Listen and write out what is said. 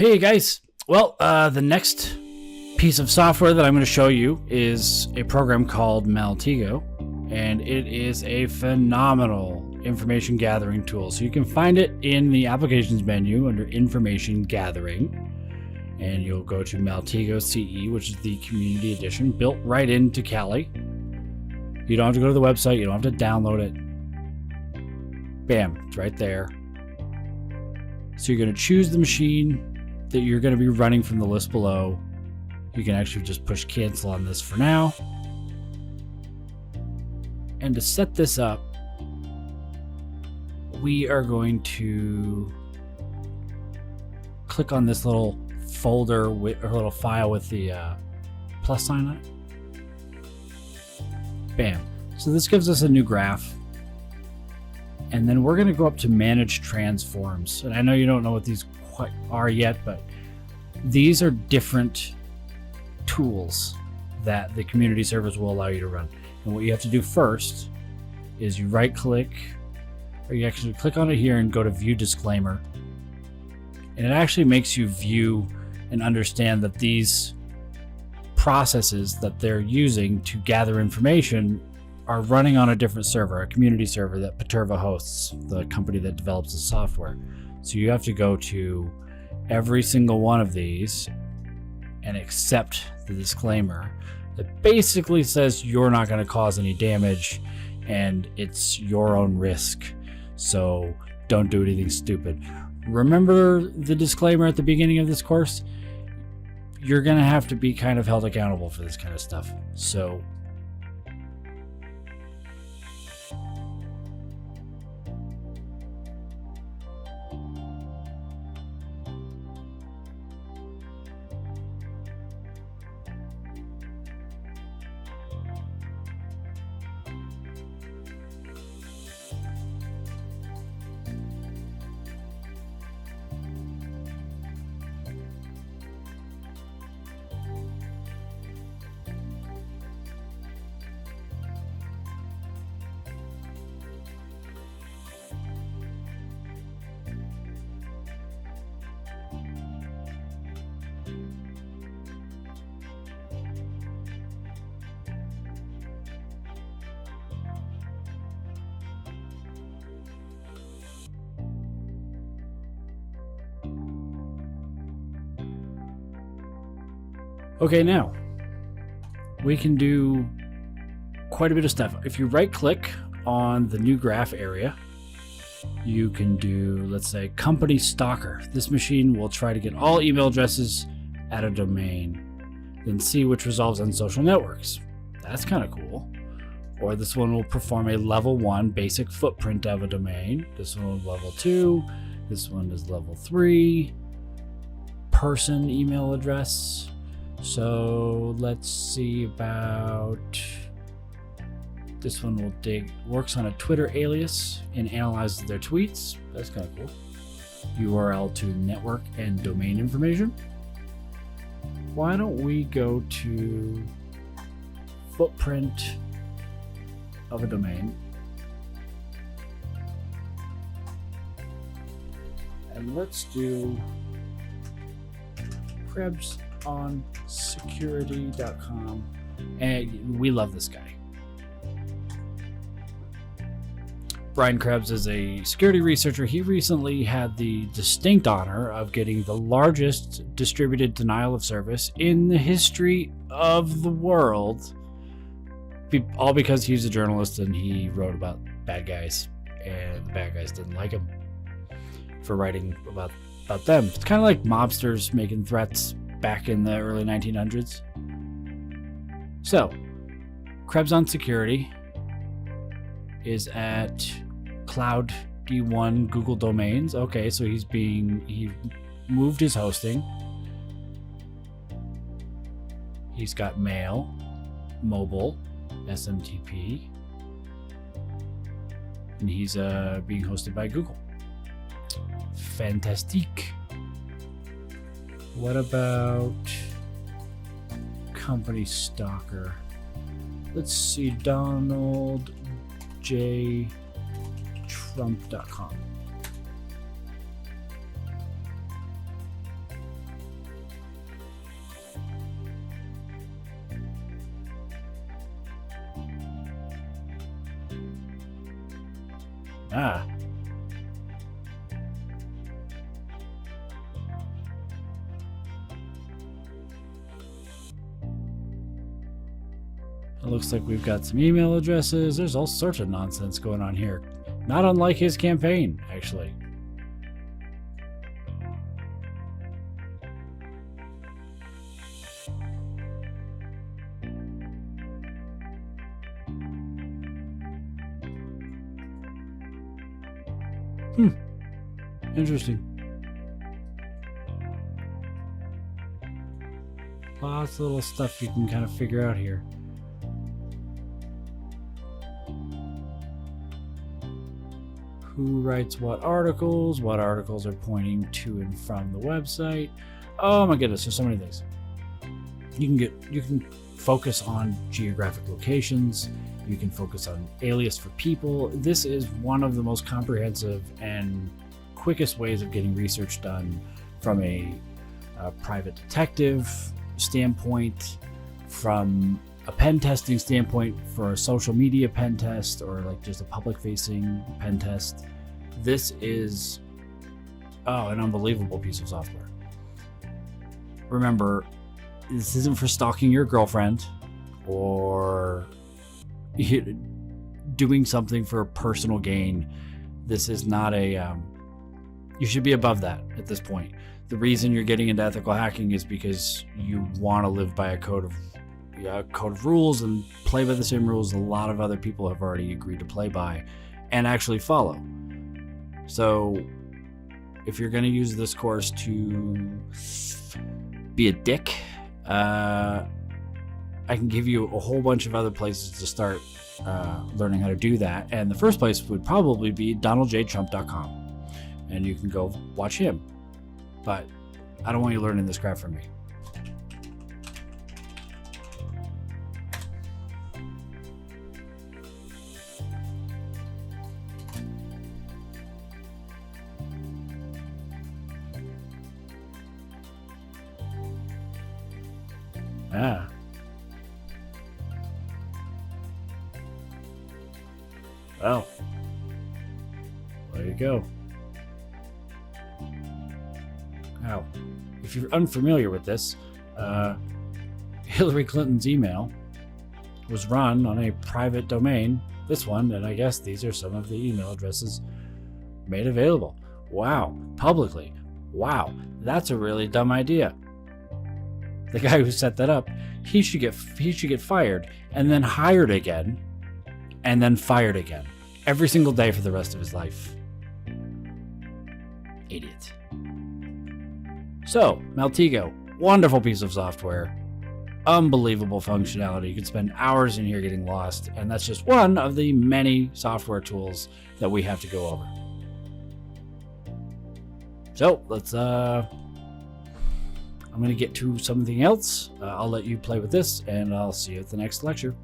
Hey guys, well, the next piece of software that I'm going to show you is a program called Maltego, and it is a phenomenal information gathering tool. So you can find it in the applications menu under information gathering, and you'll go to Maltego CE, which is the community edition, built right into Kali. You don't have to go to the website, you don't have to download it. Bam, it's right there. So you're going to choose the machine that you're going to be running from the list below. You can actually just push cancel on this for now. And to set this up, we are going to click on this little folder with, or little file with the plus sign on it. Bam. So this gives us a new graph. And then we're going to go up to manage transforms. And I know you don't know what these quite are yet, but these are different tools that the community servers will allow you to run. And what you have to do first is you right click, or you actually click on it here and go to view disclaimer. And it actually makes you view and understand that these processes that they're using to gather information are running on a different server, a community server that Paterva hosts, the company that develops the software. So you have to go to every single one of these and accept the disclaimer that basically says you're not going to cause any damage and it's your own risk. So don't do anything stupid. Remember the disclaimer at the beginning of this course? You're going to have to be kind of held accountable for this kind of stuff. So okay, now we can do quite a bit of stuff. If you right click on the new graph area, you can do, let's say, company stalker. This machine will try to get all email addresses at a domain, then see which resolves on social networks. That's kind of cool. Or this one will perform a level 1 basic footprint of a domain. This one is level 2. This one is level 3. Person email address. So let's see about this one. Will works on a Twitter alias and analyzes their tweets. That's kind of cool. URL to network and domain information. Why don't we go to footprint of a domain, and let's do Krebs on security.com, and we love this guy. Brian Krebs is a security researcher. He recently had the distinct honor of getting the largest distributed denial of service in the history of the world, all because he's a journalist and he wrote about bad guys, and the bad guys didn't like him for writing about them. It's kind of like mobsters making threats back in the early 1900s. So, Krebs on Security is at Cloud D1 Google Domains. Okay, so he moved his hosting. He's got mail, mobile, SMTP, and he's being hosted by Google. Fantastique. What about company stalker? Let's see, DonaldJTrump.com. Ah. It looks like we've got some email addresses. There's all sorts of nonsense going on here. Not unlike his campaign, actually. Interesting. Lots of little stuff you can kind of figure out here. Who writes what articles are pointing to and from the website. Oh my goodness, there's so many things. You can focus on geographic locations. You can focus on alias for people. This is one of the most comprehensive and quickest ways of getting research done from a private detective standpoint, from a pen testing standpoint for a social media pen test, or like just a public facing pen test. This is an unbelievable piece of software. Remember, this isn't for stalking your girlfriend or doing something for personal gain. This is not a you should be above that at this point. The reason you're getting into ethical hacking is because you want to live by a code of rules and play by the same rules a lot of other people have already agreed to play by and actually follow. So if you're going to use this course to be a dick, I can give you a whole bunch of other places to start learning how to do that. And the first place would probably be donaldjtrump.com. And you can go watch him. But I don't want you learning this crap from me. Ah. Well, there you go. Now, if you're unfamiliar with this, Hillary Clinton's email was run on a private domain, this one, and I guess these are some of the email addresses made available. Wow, publicly. Wow, that's a really dumb idea. The guy who set that up, he should get fired and then hired again and then fired again every single day for the rest of his life. Idiot. So, Maltego, wonderful piece of software, unbelievable functionality. You could spend hours in here getting lost, and that's just one of the many software tools that we have to go over. So, let's I'm going to get to something else. I'll let you play with this, and I'll see you at the next lecture.